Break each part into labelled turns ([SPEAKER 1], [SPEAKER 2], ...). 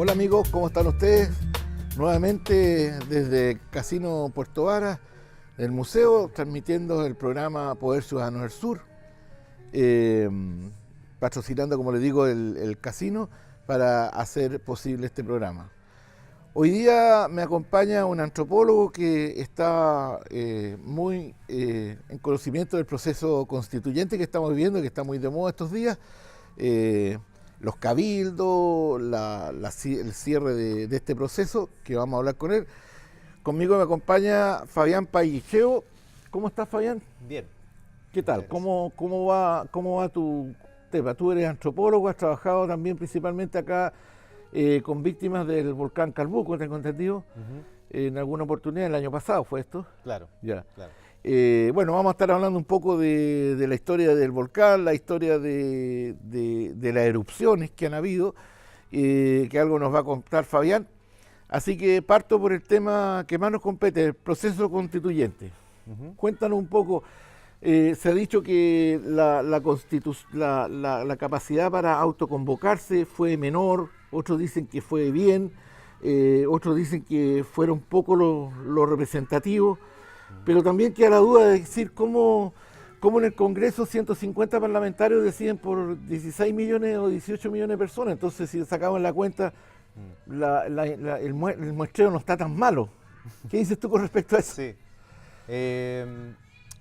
[SPEAKER 1] Hola amigos, ¿cómo están ustedes? Nuevamente desde Casino Puerto Varas, del museo, transmitiendo el programa Poder Ciudadano del Sur, patrocinando, como les digo, el casino para hacer posible este programa. Hoy día me acompaña un antropólogo que está muy en conocimiento del proceso constituyente que estamos viviendo, que está muy de moda estos días. Los cabildos, el cierre de este proceso, que vamos a hablar con él. Conmigo me acompaña Fabián Paillicheo. ¿Cómo estás, Fabián?
[SPEAKER 2] Bien.
[SPEAKER 1] ¿Qué tal? ¿Cómo va tu tema? Tú eres antropólogo, has trabajado también principalmente acá con víctimas del volcán Calbuco, tengo entendido, en alguna oportunidad, el año pasado fue esto.
[SPEAKER 2] Claro.
[SPEAKER 1] Ya.
[SPEAKER 2] Claro.
[SPEAKER 1] Bueno, vamos a estar hablando un poco de la historia del volcán, la historia de las erupciones que han habido, que algo nos va a contar Fabián. Así que parto por el tema que más nos compete, el proceso constituyente. Cuéntanos un poco, se ha dicho que la capacidad para autoconvocarse fue menor, otros dicen que fue bien, otros dicen que fueron poco los representativos. Pero también queda la duda de decir cómo en el Congreso 150 parlamentarios deciden por 16 millones o 18 millones de personas. Entonces, si sacamos la cuenta, el muestreo no está tan malo. ¿Qué dices tú con respecto a eso?
[SPEAKER 2] Sí.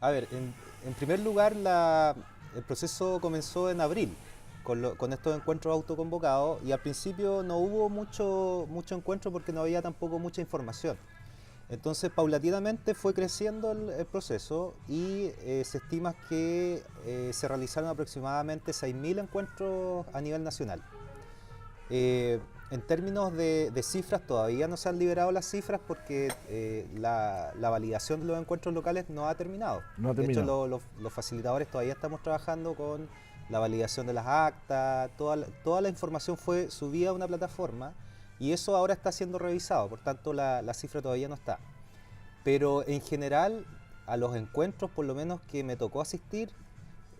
[SPEAKER 2] A ver, en primer lugar, el proceso comenzó en abril con estos encuentros autoconvocados y al principio no hubo mucho encuentro porque no había tampoco mucha información. Entonces, paulatinamente fue creciendo el proceso y se estima que se realizaron aproximadamente 6.000 encuentros a nivel nacional. En términos de cifras, todavía no se han liberado las cifras porque la validación de los encuentros locales no ha terminado. De hecho, los facilitadores todavía estamos trabajando con la validación de las actas, toda la información fue subida a una plataforma. Y eso ahora está siendo revisado, por tanto la cifra todavía no está. Pero en general, a los encuentros, por lo menos que me tocó asistir,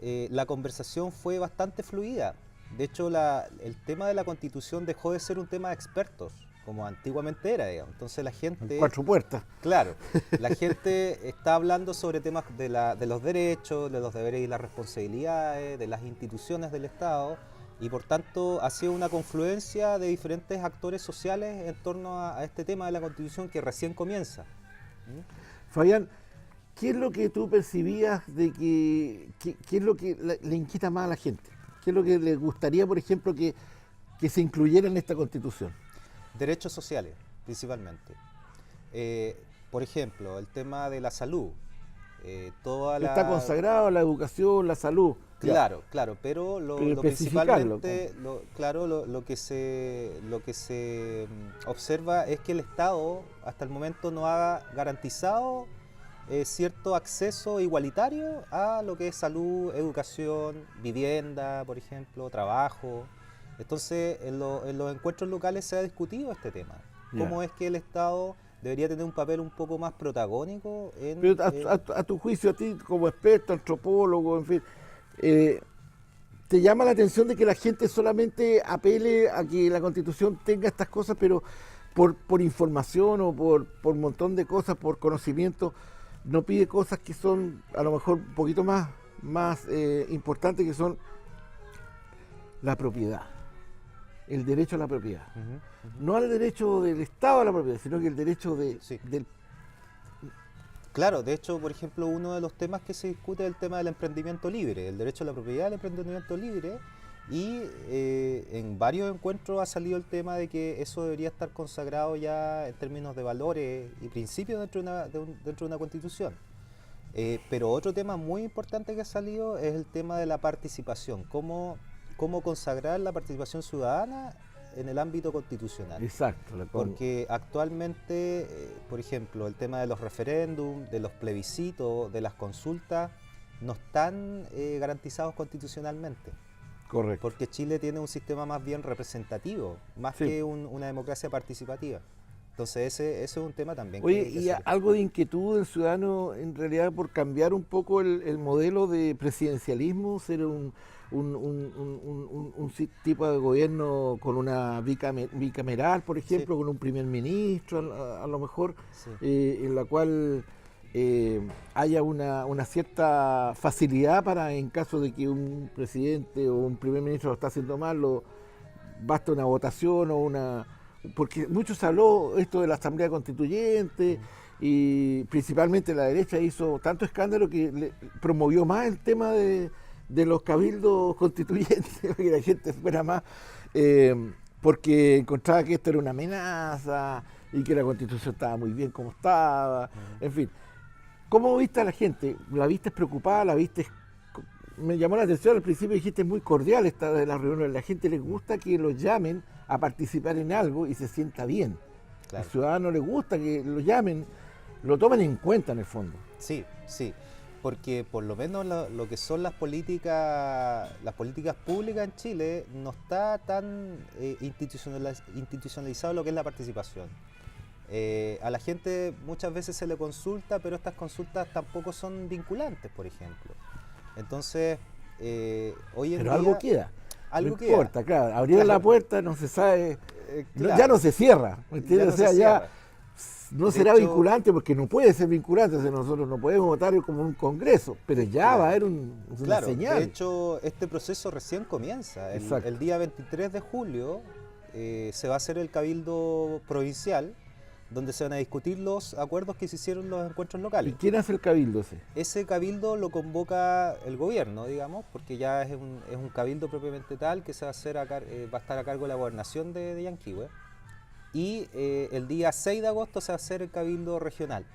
[SPEAKER 2] la conversación fue bastante fluida. De hecho, el tema de la Constitución dejó de ser un tema de expertos, como antiguamente era, digamos. Entonces la gente...
[SPEAKER 1] En 4 puertas.
[SPEAKER 2] Claro, la gente está hablando sobre temas de los derechos, de los deberes y las responsabilidades, de las instituciones del Estado, y por tanto ha sido una confluencia de diferentes actores sociales en torno a este tema de la Constitución que recién comienza.
[SPEAKER 1] Fabián, ¿qué es lo que tú percibías de qué es lo que le inquieta más a la gente? ¿Qué es lo que le gustaría, por ejemplo, que se incluyera en esta Constitución?
[SPEAKER 2] Derechos sociales, principalmente. Por ejemplo, el tema de la salud.
[SPEAKER 1] Está consagrado la educación, la salud.
[SPEAKER 2] Claro, claro, pero lo principalmente, lo que se observa es que el Estado hasta el momento no ha garantizado cierto acceso igualitario a lo que es salud, educación, vivienda, por ejemplo, trabajo. Entonces, en los encuentros locales se ha discutido este tema. ¿Cómo es que el Estado debería tener un papel un poco más protagónico en...
[SPEAKER 1] Pero a tu juicio, a ti como experto, antropólogo, en fin, ¿te llama la atención de que la gente solamente apele a que la Constitución tenga estas cosas, pero por información o por un montón de cosas, por conocimiento, no pide cosas que son a lo mejor un poquito más importantes, que son la propiedad, el derecho a la propiedad? No al derecho del Estado a la propiedad, sino que el derecho del...
[SPEAKER 2] Claro, de hecho, por ejemplo, uno de los temas que se discute es el tema del emprendimiento libre, el derecho a la propiedad del emprendimiento libre, y en varios encuentros ha salido el tema de que eso debería estar consagrado ya en términos de valores y principios dentro de una constitución. Pero otro tema muy importante que ha salido es el tema de la participación, cómo consagrar la participación ciudadana en el ámbito constitucional.
[SPEAKER 1] Exacto.
[SPEAKER 2] Porque actualmente, por ejemplo, el tema de los referéndums, de los plebiscitos, de las consultas, no están garantizados constitucionalmente.
[SPEAKER 1] Correcto.
[SPEAKER 2] Porque Chile tiene un sistema más bien representativo, más que una democracia participativa. Entonces ese es un tema también.
[SPEAKER 1] Oye, y algo de inquietud del ciudadano en realidad por cambiar un poco el modelo de presidencialismo, ser tipo de gobierno con una bicameral, por ejemplo,
[SPEAKER 2] Sí.
[SPEAKER 1] con un primer ministro, a lo mejor,
[SPEAKER 2] Sí.
[SPEAKER 1] en la cual haya una cierta facilidad para, en caso de que un presidente o un primer ministro lo está haciendo mal, basta una votación o una... Porque mucho se habló esto de la Asamblea Constituyente y principalmente la derecha hizo tanto escándalo que promovió más el tema de los cabildos constituyentes, que la gente fuera más, porque encontraba que esto era una amenaza y que la Constitución estaba muy bien como estaba, en fin. ¿Cómo viste a la gente? ¿La viste preocupada? ¿La viste? Me llamó la atención al principio, dijiste muy cordial esta de las reuniones. La gente les gusta que los llamen a participar en algo y se sienta bien.
[SPEAKER 2] Claro.
[SPEAKER 1] Al ciudadano le gusta que lo llamen, lo tomen en cuenta en el fondo.
[SPEAKER 2] Sí, sí, porque por lo menos lo que son las políticas públicas en Chile no está tan institucionalizado lo que es la participación. A la gente muchas veces se le consulta, pero estas consultas tampoco son vinculantes, por ejemplo. Entonces, hoy en
[SPEAKER 1] Pero
[SPEAKER 2] día...
[SPEAKER 1] algo queda.
[SPEAKER 2] Algo
[SPEAKER 1] no
[SPEAKER 2] queda.
[SPEAKER 1] importa, claro. Abrieron
[SPEAKER 2] Claro.
[SPEAKER 1] la puerta, no se sabe,
[SPEAKER 2] Claro.
[SPEAKER 1] ya no se cierra. ¿Me
[SPEAKER 2] Ya
[SPEAKER 1] entiendes?
[SPEAKER 2] no
[SPEAKER 1] O sea,
[SPEAKER 2] se
[SPEAKER 1] ya
[SPEAKER 2] cierra.
[SPEAKER 1] no
[SPEAKER 2] De
[SPEAKER 1] será
[SPEAKER 2] hecho-
[SPEAKER 1] vinculante porque no puede ser vinculante. O sea, nosotros no podemos votar como un congreso, pero ya
[SPEAKER 2] Claro.
[SPEAKER 1] va a haber una
[SPEAKER 2] Claro,
[SPEAKER 1] señal.
[SPEAKER 2] de hecho, este proceso recién comienza.
[SPEAKER 1] Exacto.
[SPEAKER 2] El día 23 de julio se va a hacer el cabildo provincial, donde se van a discutir los acuerdos que se hicieron en los encuentros
[SPEAKER 1] ¿Y
[SPEAKER 2] locales.
[SPEAKER 1] quién hace el cabildo ese?
[SPEAKER 2] Ese cabildo lo convoca el gobierno, digamos, porque ya es un cabildo propiamente tal que se va a hacer va a estar a cargo de la gobernación de Yanquihue. Y el día 6 de agosto se va a hacer el cabildo regional.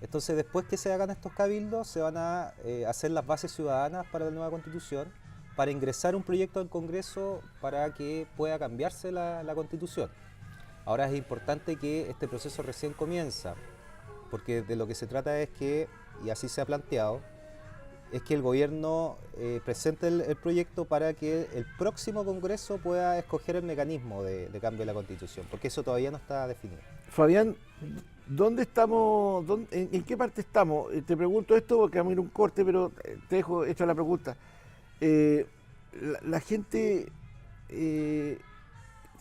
[SPEAKER 2] Entonces, después que se hagan estos cabildos, se van a hacer las bases ciudadanas para la nueva constitución, para ingresar un proyecto al Congreso para que pueda cambiarse la constitución. Ahora es importante que este proceso recién comienza, porque de lo que se trata es que, y así se ha planteado, es que el gobierno presente el proyecto para que el próximo Congreso pueda escoger el mecanismo de cambio de la Constitución, porque eso todavía no está definido.
[SPEAKER 1] Fabián, ¿dónde estamos? ¿En qué parte estamos? Te pregunto esto porque vamos a ir a un corte, pero te dejo hecha la pregunta. La gente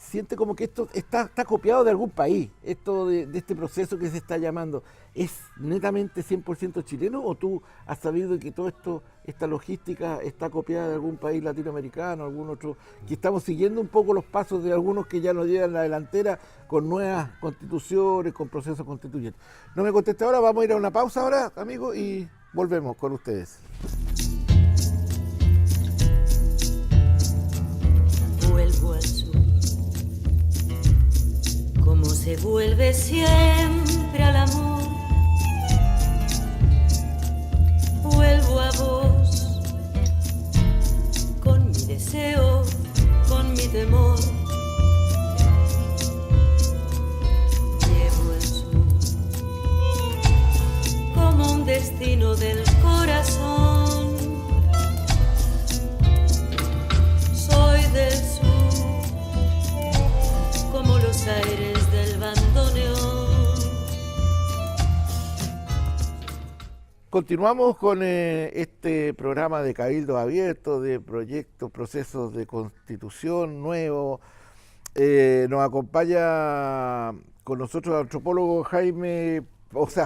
[SPEAKER 1] siente como que esto está copiado de algún país, esto de este proceso que se está llamando. ¿Es netamente 100% chileno o tú has sabido que todo esto, esta logística está copiada de algún país latinoamericano, algún otro, que estamos siguiendo un poco los pasos de algunos que ya nos llevan la delantera con nuevas constituciones, con procesos constituyentes? No me conteste ahora, vamos a ir a una pausa ahora, amigos, y volvemos con ustedes.
[SPEAKER 3] Vuelvo al sur, como se vuelve siempre al amor. Vuelvo a vos, con mi deseo, con mi temor. Llevo el sur, como un destino del corazón. Soy del sur, como los aires del bandoneón.
[SPEAKER 1] Continuamos con este programa de Cabildo Abierto, de proyectos, procesos de constitución nuevo. Nos acompaña con nosotros el antropólogo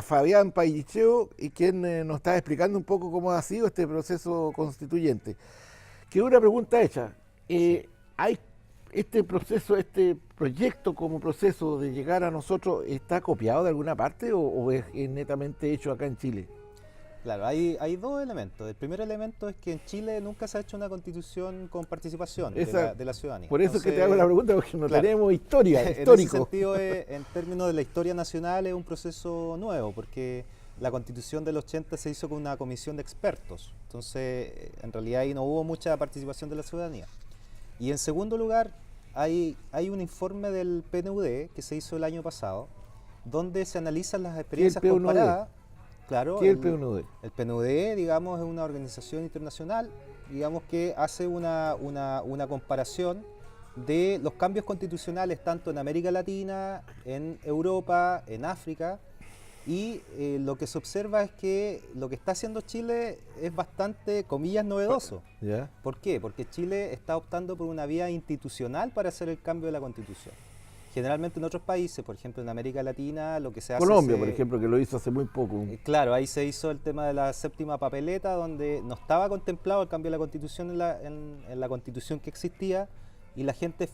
[SPEAKER 1] Fabián Paillicheo, y quien nos está explicando un poco cómo ha sido este proceso constituyente. Que una pregunta hecha. ¿Hay este proceso, este proyecto como proceso de llegar a nosotros, está copiado de alguna parte o es netamente hecho acá en Chile?
[SPEAKER 2] Claro, hay dos elementos. El primer elemento es que en Chile nunca se ha hecho una constitución con participación de la ciudadanía.
[SPEAKER 1] Por eso es que te
[SPEAKER 2] Entonces,
[SPEAKER 1] hago la pregunta, porque no
[SPEAKER 2] claro.
[SPEAKER 1] tenemos historia,
[SPEAKER 2] En ese
[SPEAKER 1] histórico.
[SPEAKER 2] sentido, en términos de la historia nacional, es un proceso nuevo, porque la Constitución del 80 se hizo con una comisión de expertos. Entonces, en realidad ahí no hubo mucha participación de la ciudadanía. Y en segundo lugar, hay un informe del PNUD que se hizo el año pasado, donde se analizan las experiencias
[SPEAKER 1] PNUD?
[SPEAKER 2] comparadas. Claro,
[SPEAKER 1] ¿Qué es el PNUD?
[SPEAKER 2] El PNUD, digamos, es una organización internacional, digamos, que hace una comparación de los cambios constitucionales tanto en América Latina, en Europa, en África, Y lo que se observa es que lo que está haciendo Chile es bastante, comillas, novedoso.
[SPEAKER 1] ¿Ya?
[SPEAKER 2] ¿Por qué? Porque Chile está optando por una vía institucional para hacer el cambio de la Constitución. Generalmente en otros países, por ejemplo en América Latina, lo que se hace...
[SPEAKER 1] Colombia, por ejemplo, que lo hizo hace muy poco.
[SPEAKER 2] Claro, ahí se hizo el tema de la séptima papeleta, donde no estaba contemplado el cambio de la Constitución en la Constitución que existía, y la gente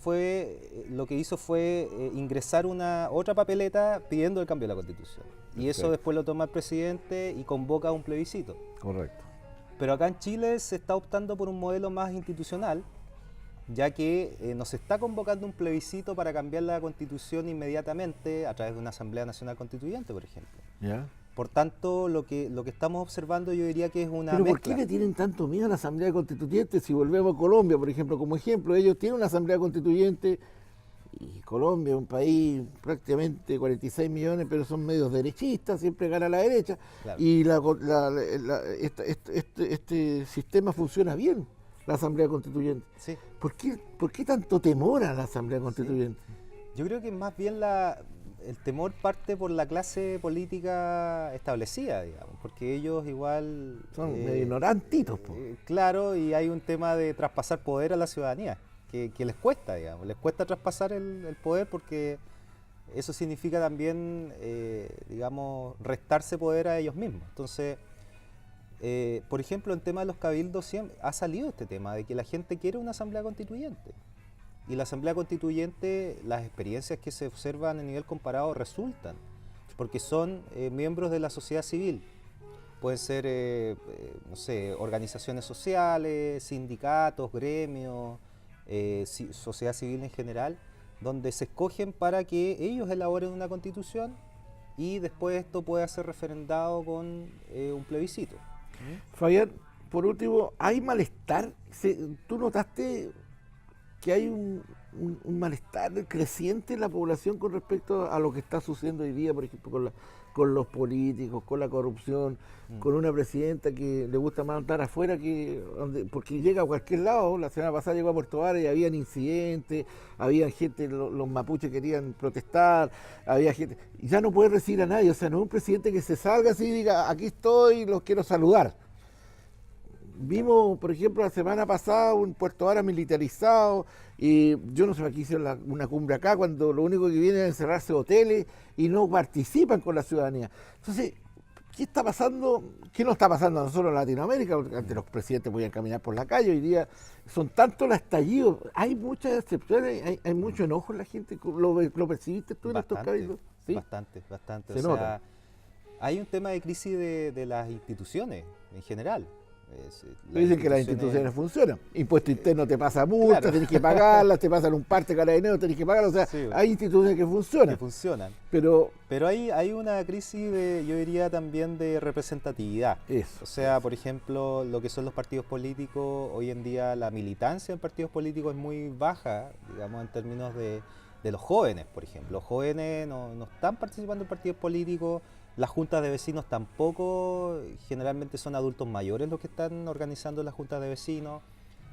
[SPEAKER 2] lo que hizo fue ingresar otra papeleta pidiendo el cambio de la Constitución. Y eso después lo toma el presidente y convoca un plebiscito.
[SPEAKER 1] Correcto.
[SPEAKER 2] Pero acá en Chile se está optando por un modelo más institucional, ya que no se está convocando un plebiscito para cambiar la Constitución inmediatamente a través de una Asamblea Nacional Constituyente, por ejemplo.
[SPEAKER 1] ¿Ya?
[SPEAKER 2] Por tanto, lo que estamos observando yo diría que es una
[SPEAKER 1] ¿Pero por
[SPEAKER 2] mezcla.
[SPEAKER 1] qué le tienen tanto miedo a la Asamblea Constituyente? Si volvemos a Colombia, por ejemplo, como ejemplo, ellos tienen una Asamblea Constituyente y Colombia es un país prácticamente 46 millones, pero son medios derechistas, siempre gana la derecha.
[SPEAKER 2] Claro.
[SPEAKER 1] Y este sistema funciona bien, la Asamblea Constituyente.
[SPEAKER 2] Sí.
[SPEAKER 1] ¿Por qué tanto temor a la Asamblea Constituyente?
[SPEAKER 2] Yo creo que más bien el temor parte por la clase política establecida, digamos, porque ellos igual...
[SPEAKER 1] Son medio ignorantitos, po.
[SPEAKER 2] Claro, y hay un tema de traspasar poder a la ciudadanía, que les cuesta, digamos, les cuesta traspasar el poder porque eso significa también, digamos, restarse poder a ellos mismos. Entonces, por ejemplo, en tema de los cabildos siempre ha salido este tema de que la gente quiere una asamblea constituyente. Y la asamblea constituyente, las experiencias que se observan a nivel comparado resultan, porque son miembros de la sociedad civil. Pueden ser, no sé, organizaciones sociales, sindicatos, gremios, sociedad civil en general, donde se escogen para que ellos elaboren una constitución y después esto pueda ser referendado con un plebiscito.
[SPEAKER 1] Fabián, por último, ¿hay malestar? ¿Tú notaste que hay un malestar creciente en la población con respecto a lo que está sucediendo hoy día, por ejemplo, con los políticos, con la corrupción, con una presidenta que le gusta más andar afuera porque llega a cualquier lado? La semana pasada llegó a Puerto Varas y habían incidentes, había gente, los mapuches querían protestar, había gente, y ya no puede recibir a nadie, o sea, no es un presidente que se salga así y diga, aquí estoy, los quiero saludar. Vimos, por ejemplo, la semana pasada un Puerto Varas militarizado, y yo no sé, aquí hicieron una cumbre acá, cuando lo único que viene es encerrarse hoteles y no participan con la ciudadanía. Entonces, ¿qué está pasando? ¿Qué no está pasando a nosotros en Latinoamérica? Porque antes los presidentes podían caminar por la calle, hoy día son tantos los estallidos, hay muchas excepciones, hay mucho enojo en la gente. ¿Lo percibiste tú en estos cabildos? ¿Sí?
[SPEAKER 2] Bastante.
[SPEAKER 1] Se nota.
[SPEAKER 2] Hay un tema de crisis de las instituciones en general.
[SPEAKER 1] Dicen que las instituciones funcionan. Impuesto interno te pasa multas,
[SPEAKER 2] Claro.
[SPEAKER 1] tenés que pagarlas, te pasan un parte de carabineros, tenés que pagarlas. O sea,
[SPEAKER 2] Sí,
[SPEAKER 1] hay instituciones que funcionan. Pero
[SPEAKER 2] hay una crisis yo diría también de representatividad.
[SPEAKER 1] Eso,
[SPEAKER 2] O sea, por ejemplo, lo que son los partidos políticos, hoy en día la militancia en partidos políticos es muy baja, digamos, en términos de los jóvenes, por ejemplo. Los jóvenes no están participando en partidos políticos. Las juntas de vecinos tampoco, generalmente son adultos mayores los que están organizando las juntas de vecinos.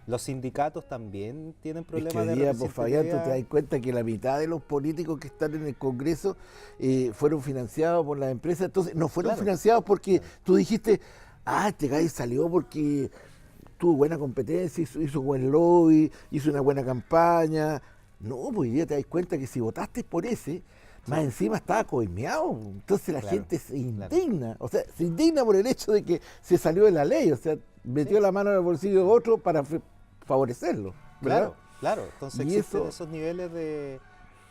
[SPEAKER 2] Los sindicatos también tienen
[SPEAKER 1] es que
[SPEAKER 2] problemas
[SPEAKER 1] hoy
[SPEAKER 2] de
[SPEAKER 1] día, pues, Fabián, tú te das
[SPEAKER 2] representatividad.
[SPEAKER 1] cuenta que la mitad de los políticos que están en el Congreso fueron financiados por las empresas. Entonces, no fueron
[SPEAKER 2] Claro.
[SPEAKER 1] financiados porque tú dijiste, este gallo salió porque tuvo buena competencia, hizo buen lobby, hizo una buena campaña. No, pues hoy día te das cuenta que si votaste por ese, más encima estaba coimeado, entonces la
[SPEAKER 2] Claro,
[SPEAKER 1] gente se indigna, o sea, se indigna por el hecho de que se salió de la ley, o sea, metió la mano en el bolsillo de otro para favorecerlo, ¿verdad?
[SPEAKER 2] Claro. Entonces
[SPEAKER 1] Y
[SPEAKER 2] existen
[SPEAKER 1] eso-
[SPEAKER 2] esos niveles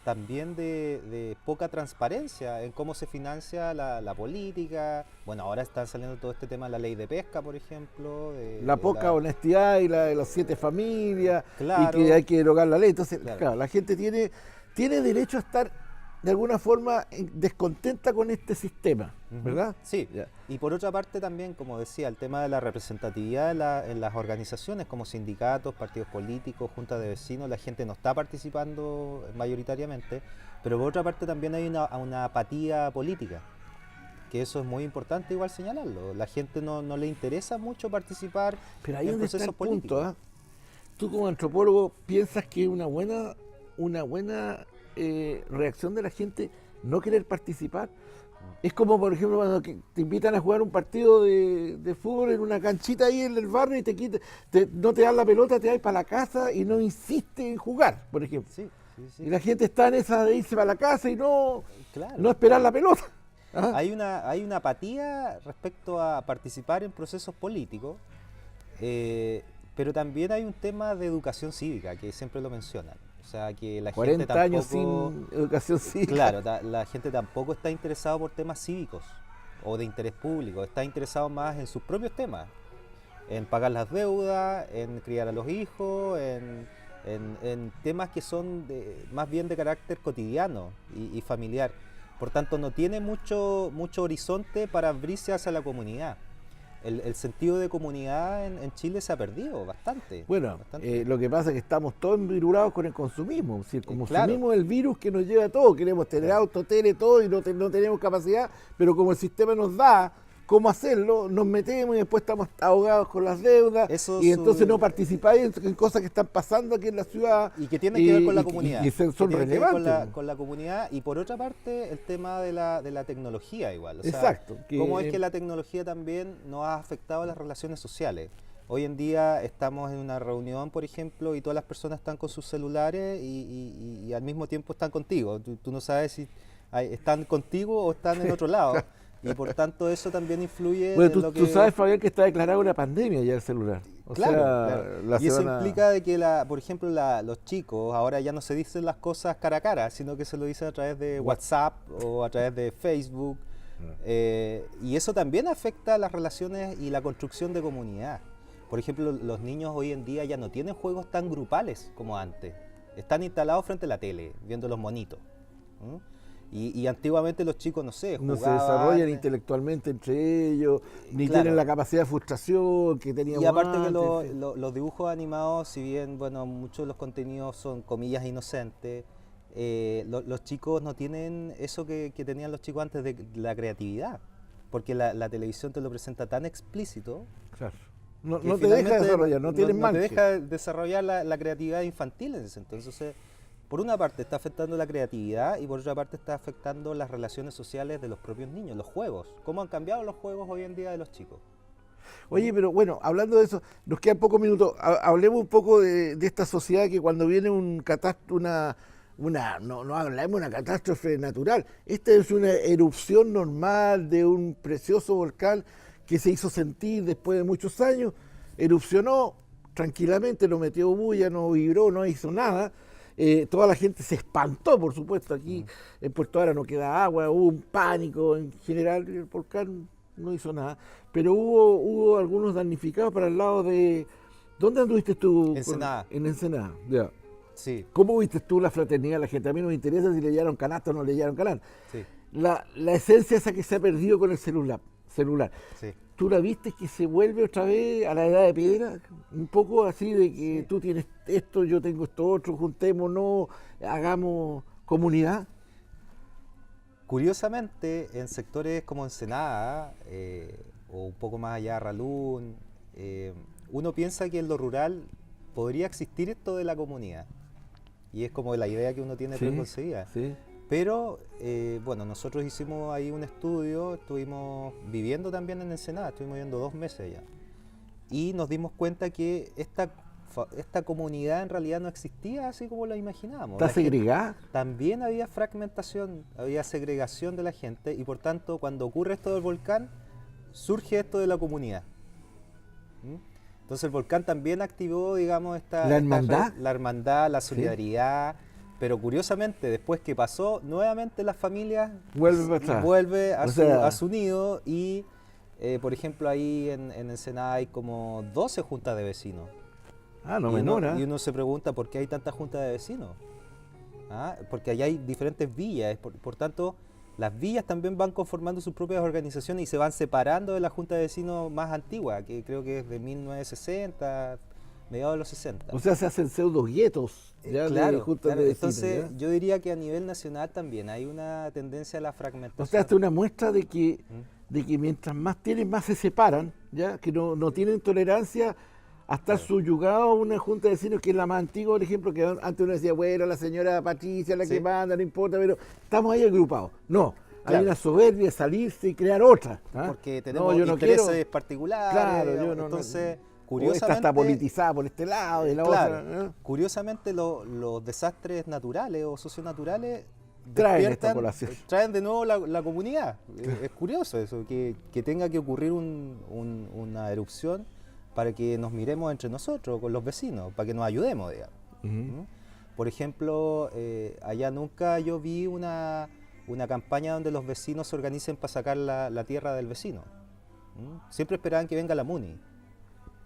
[SPEAKER 2] también de poca transparencia en cómo se financia la política. Bueno, ahora están saliendo todo este tema de la ley de pesca, por ejemplo.
[SPEAKER 1] La poca honestidad y la de las 7 familias,
[SPEAKER 2] Claro.
[SPEAKER 1] y que hay que derogar la ley, entonces,
[SPEAKER 2] Claro.
[SPEAKER 1] claro, la gente tiene derecho a estar de alguna forma descontenta con este sistema, ¿verdad?
[SPEAKER 2] Sí,
[SPEAKER 1] Ya.
[SPEAKER 2] y por otra parte también, como decía, el tema de la representatividad en las organizaciones como sindicatos, partidos políticos, juntas de vecinos, la gente no está participando mayoritariamente, pero por otra parte también hay una apatía política, que eso es muy importante igual señalarlo. La gente no le interesa mucho participar
[SPEAKER 1] Pero ahí
[SPEAKER 2] en
[SPEAKER 1] donde está el
[SPEAKER 2] procesos
[SPEAKER 1] punto,
[SPEAKER 2] políticos.
[SPEAKER 1] ¿ah? Tú como antropólogo piensas que una buena reacción de la gente no querer participar, Es como, por ejemplo, cuando te invitan a jugar un partido de fútbol en una canchita ahí en el barrio y no te dan la pelota, te vas para la casa y no insiste en jugar, por ejemplo.
[SPEAKER 2] Sí, sí, sí.
[SPEAKER 1] Y la gente está en esa de irse para la casa y no
[SPEAKER 2] Claro.
[SPEAKER 1] esperar la pelota. ¿Ah?
[SPEAKER 2] Hay una apatía respecto a participar en procesos políticos, pero también hay un tema de educación cívica, que siempre lo mencionan. O sea, que la gente
[SPEAKER 1] 40 años
[SPEAKER 2] tampoco...
[SPEAKER 1] sin educación cívica.
[SPEAKER 2] Claro, la gente tampoco está interesada por temas cívicos o de interés público, está interesado más en sus propios temas, en pagar las deudas, en criar a los hijos, en temas que son más bien de carácter cotidiano y familiar. Por tanto, no tiene mucho horizonte para abrirse hacia la comunidad. El sentido de comunidad en Chile se ha perdido bastante.
[SPEAKER 1] Bueno,
[SPEAKER 2] bastante.
[SPEAKER 1] lo que pasa es que estamos todos envirulados con el consumismo. Si el consumismo
[SPEAKER 2] Claro.
[SPEAKER 1] es el virus que nos lleva a todo. Queremos tener auto, tele, todo y no tenemos capacidad, pero como el sistema nos da cómo hacerlo, nos metemos y después estamos ahogados con las deudas y entonces no participáis en cosas que están pasando aquí en la ciudad.
[SPEAKER 2] Y que tienen que ver con la comunidad.
[SPEAKER 1] Y son
[SPEAKER 2] que tienen que ver
[SPEAKER 1] relevantes.
[SPEAKER 2] con la comunidad y por otra parte el tema de la tecnología igual. O sea,
[SPEAKER 1] Exacto.
[SPEAKER 2] cómo es que la tecnología también nos ha afectado a las relaciones sociales. Hoy en día estamos en una reunión, por ejemplo, y todas las personas están con sus celulares y al mismo tiempo están contigo. Tú no sabes si están contigo o están en otro lado. Y por tanto eso también influye
[SPEAKER 1] Bueno,
[SPEAKER 2] en lo que...
[SPEAKER 1] tú sabes, Fabián, que está declarada una pandemia ya el celular.
[SPEAKER 2] Claro,
[SPEAKER 1] sea,
[SPEAKER 2] claro. Y eso implica de que, por ejemplo, los chicos ahora ya no se dicen las cosas cara a cara, sino que se lo dicen a través de WhatsApp o a través de Facebook. Y eso también afecta las relaciones y la construcción de comunidad. Por ejemplo, los niños hoy en día ya no tienen juegos tan grupales como antes. Están instalados frente a la tele, viendo los monitos. Y antiguamente los chicos, no sé,
[SPEAKER 1] no
[SPEAKER 2] jugaban,
[SPEAKER 1] se desarrollan intelectualmente entre ellos, ni
[SPEAKER 2] Claro.
[SPEAKER 1] tienen la capacidad de frustración que teníamos
[SPEAKER 2] Y aparte que
[SPEAKER 1] antes.
[SPEAKER 2] los dibujos animados, si bien bueno, muchos de los contenidos son comillas inocentes, los chicos no tienen eso que tenían los chicos antes de la creatividad, porque la televisión te lo presenta tan explícito.
[SPEAKER 1] Claro. No
[SPEAKER 2] que
[SPEAKER 1] te deja
[SPEAKER 2] finalmente
[SPEAKER 1] desarrollar, no tienes
[SPEAKER 2] te
[SPEAKER 1] manche.
[SPEAKER 2] deja desarrollar la creatividad infantil en ese sentido. Entonces, por una parte está afectando la creatividad y por otra parte está afectando las relaciones sociales de los propios niños, los juegos. ¿Cómo han cambiado los juegos hoy en día de los chicos?
[SPEAKER 1] Oye, pero bueno, hablando de eso, nos quedan pocos minutos. Hablemos un poco de esta sociedad que cuando viene no hablemos de una catástrofe natural. Esta es una erupción normal de un precioso volcán que se hizo sentir después de muchos años, erupcionó tranquilamente, no metió bulla, no vibró, no hizo nada. Toda la gente se espantó, por supuesto. Aquí en Puerto Ara no queda agua, hubo un pánico en general, el volcán no hizo nada, pero hubo algunos damnificados para el lado de... ¿Dónde anduviste tú?
[SPEAKER 2] Ensenada.
[SPEAKER 1] En Ensenada, ya.
[SPEAKER 2] Sí,
[SPEAKER 1] ¿Cómo viste tú la fraternidad de la gente? A mí no me interesa si le llevaron canasto o no le llevaron canal.
[SPEAKER 2] sí,
[SPEAKER 1] La esencia esa que se ha perdido con el celular.
[SPEAKER 2] sí.
[SPEAKER 1] ¿Tú la viste que se vuelve otra vez a la edad de piedra? Un poco así de que
[SPEAKER 2] Sí.
[SPEAKER 1] tú tienes esto, yo tengo esto otro, juntémonos, hagamos comunidad.
[SPEAKER 2] Curiosamente, en sectores como Ensenada o un poco más allá, Ralún, uno piensa que en lo rural podría existir esto de la comunidad. Y es como la idea que uno tiene preconcebida.
[SPEAKER 1] Sí.
[SPEAKER 2] Pero, bueno, nosotros hicimos ahí un estudio, estuvimos viviendo también en Ensenada, estuvimos viviendo 2 meses allá. Y nos dimos cuenta que esta comunidad en realidad no existía así como la imaginábamos.
[SPEAKER 1] ¿Está
[SPEAKER 2] La gente-
[SPEAKER 1] segregada?
[SPEAKER 2] También había fragmentación, había segregación de la gente y por tanto cuando ocurre esto del volcán, surge esto de la comunidad. ¿Mm? Entonces el volcán también activó, digamos,
[SPEAKER 1] ¿La hermandad?
[SPEAKER 2] la hermandad, la solidaridad, pero curiosamente después que pasó, nuevamente las familias
[SPEAKER 1] Vuelve para atrás.
[SPEAKER 2] vuelve a,
[SPEAKER 1] O sea-
[SPEAKER 2] a su nido y, por ejemplo, ahí en Ensenada hay como 12 juntas de vecinos.
[SPEAKER 1] Ah, no
[SPEAKER 2] y,
[SPEAKER 1] menor,
[SPEAKER 2] y uno se pregunta por qué hay tantas juntas de vecinos. Porque allá hay diferentes villas, por tanto, las villas también van conformando sus propias organizaciones y se van separando de la junta de vecinos más antigua, que creo que es de 1960, mediados de los 60.
[SPEAKER 1] O sea, se hacen pseudo guetos ya de
[SPEAKER 2] Claro,
[SPEAKER 1] juntas
[SPEAKER 2] claro.
[SPEAKER 1] de vecinos,
[SPEAKER 2] Entonces
[SPEAKER 1] ¿ya?
[SPEAKER 2] yo diría que a nivel nacional también hay una tendencia a la fragmentación.
[SPEAKER 1] O sea, hasta una muestra de que
[SPEAKER 2] ¿Mm?
[SPEAKER 1] mientras más tienen, más se separan, ya que no tienen tolerancia a estar subyugados a una junta de vecinos que es la más antigua, por ejemplo, que antes uno decía, bueno, la señora Patricia, la
[SPEAKER 2] Sí.
[SPEAKER 1] que manda, no importa, pero estamos ahí agrupados. No, hay
[SPEAKER 2] Claro.
[SPEAKER 1] una soberbia de salirse y crear otra. ¿ah?
[SPEAKER 2] Porque tenemos
[SPEAKER 1] yo no
[SPEAKER 2] intereses
[SPEAKER 1] quiero-
[SPEAKER 2] particulares.
[SPEAKER 1] Claro,
[SPEAKER 2] digamos.
[SPEAKER 1] yo no-
[SPEAKER 2] Entonces,
[SPEAKER 1] o esta
[SPEAKER 2] curiosamente,
[SPEAKER 1] está politizada por este lado y la
[SPEAKER 2] claro,
[SPEAKER 1] otra. ¿no?
[SPEAKER 2] curiosamente los desastres naturales o socionaturales
[SPEAKER 1] Traen esta
[SPEAKER 2] despiertan,
[SPEAKER 1] colación.
[SPEAKER 2] traen de nuevo la comunidad. Es curioso eso, que tenga que ocurrir una erupción para que nos miremos entre nosotros, con los vecinos, para que nos ayudemos, digamos. ¿Mm? Por ejemplo, allá nunca yo vi una campaña donde los vecinos se organicen para sacar la tierra del vecino. ¿Mm? Siempre esperaban que venga la MUNI,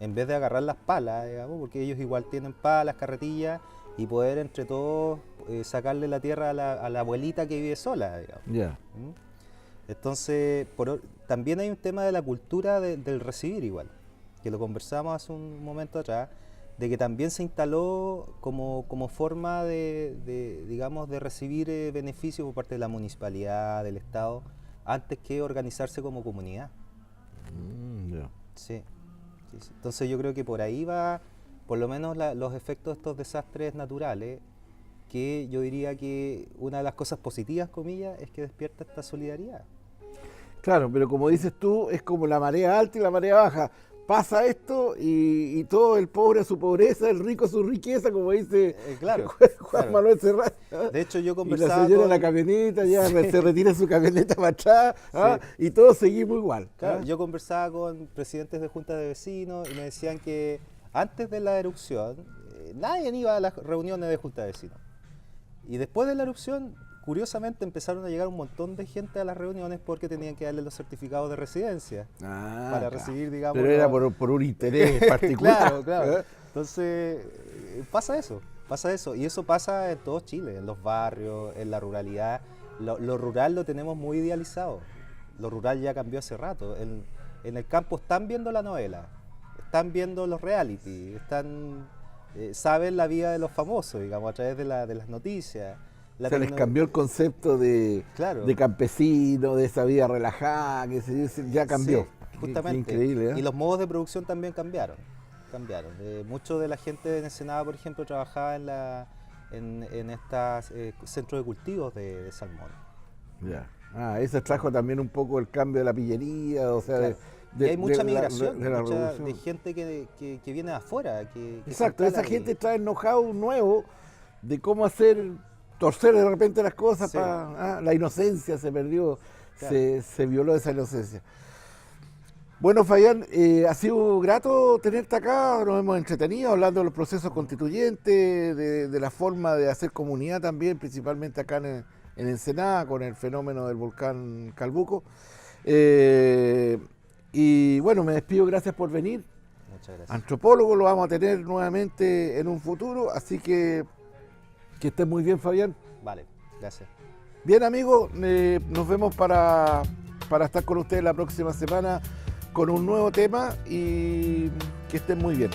[SPEAKER 2] en vez de agarrar las palas, digamos, porque ellos igual tienen palas, carretillas, y poder entre todos sacarle la tierra a la abuelita que vive sola, digamos.
[SPEAKER 1] Ya.
[SPEAKER 2] ¿Mm? Entonces, también hay un tema de la cultura del recibir igual, que lo conversamos hace un momento atrás, de que también se instaló como forma digamos, de recibir beneficios por parte de la municipalidad, del Estado, antes que organizarse como comunidad.
[SPEAKER 1] Ya.
[SPEAKER 2] Sí. Sí, sí. Entonces yo creo que por ahí va, por lo menos los efectos de estos desastres naturales, que yo diría que una de las cosas positivas, comillas, es que despierta esta solidaridad.
[SPEAKER 1] Claro, pero como dices tú, es como la marea alta y la marea baja. Pasa esto y todo el pobre a su pobreza, el rico a su riqueza, como dice
[SPEAKER 2] Claro,
[SPEAKER 1] Juan
[SPEAKER 2] claro.
[SPEAKER 1] Manuel Serrat. ¿ah?
[SPEAKER 2] De hecho, yo
[SPEAKER 1] Y la
[SPEAKER 2] conversaba
[SPEAKER 1] señora
[SPEAKER 2] con,
[SPEAKER 1] en la camioneta ya se retira su camioneta para atrás, ¿ah? Y todos seguimos igual.
[SPEAKER 2] claro,
[SPEAKER 1] ¿ah?
[SPEAKER 2] yo conversaba con presidentes de juntas de vecinos y me decían que antes de la erupción nadie iba a las reuniones de junta de vecinos. Y después de la erupción, curiosamente empezaron a llegar un montón de gente a las reuniones porque tenían que darle los certificados de residencia
[SPEAKER 1] Ah,
[SPEAKER 2] para
[SPEAKER 1] claro.
[SPEAKER 2] recibir, digamos.
[SPEAKER 1] Pero era por un interés particular.
[SPEAKER 2] Claro, claro.
[SPEAKER 1] ¿eh?
[SPEAKER 2] Entonces, pasa eso. Y eso pasa en todo Chile, en los barrios, en la ruralidad. Lo rural lo tenemos muy idealizado. Lo rural ya cambió hace rato. En el campo están viendo la novela, están viendo los reality, saben la vida de los famosos, digamos, a través de las noticias.
[SPEAKER 1] Se les cambió el concepto de
[SPEAKER 2] Claro.
[SPEAKER 1] campesino, de esa vida relajada, que se dice, ya cambió.
[SPEAKER 2] Sí,
[SPEAKER 1] Qué
[SPEAKER 2] justamente.
[SPEAKER 1] increíble, ¿eh?
[SPEAKER 2] Y los modos de producción también cambiaron. Mucho de la gente de Ensenada, por ejemplo, trabajaba en estos centros de cultivos de salmón.
[SPEAKER 1] Ya. Ah, eso trajo también un poco el cambio de la pillería, o sea,
[SPEAKER 2] Claro. Y hay mucha
[SPEAKER 1] de
[SPEAKER 2] migración,
[SPEAKER 1] de la
[SPEAKER 2] de
[SPEAKER 1] revolución.
[SPEAKER 2] gente que viene de afuera. Que se
[SPEAKER 1] Exacto,
[SPEAKER 2] instala
[SPEAKER 1] esa
[SPEAKER 2] ahí.
[SPEAKER 1] gente trae know-how nuevo de cómo torcer de repente las cosas,
[SPEAKER 2] Sí.
[SPEAKER 1] la inocencia se perdió,
[SPEAKER 2] Claro.
[SPEAKER 1] se violó esa inocencia. Bueno, Fabián, ha sido grato tenerte acá, nos hemos entretenido hablando de los procesos constituyentes, de la forma de hacer comunidad también, principalmente acá en Ensenada, con el fenómeno del volcán Calbuco. Y bueno, me despido, gracias por venir.
[SPEAKER 2] Muchas gracias.
[SPEAKER 1] Antropólogo lo vamos a tener nuevamente en un futuro, así que estés muy bien, Fabián.
[SPEAKER 2] Vale, gracias.
[SPEAKER 1] Bien, amigos, nos vemos para estar con ustedes la próxima semana con un nuevo tema y que estén muy bien.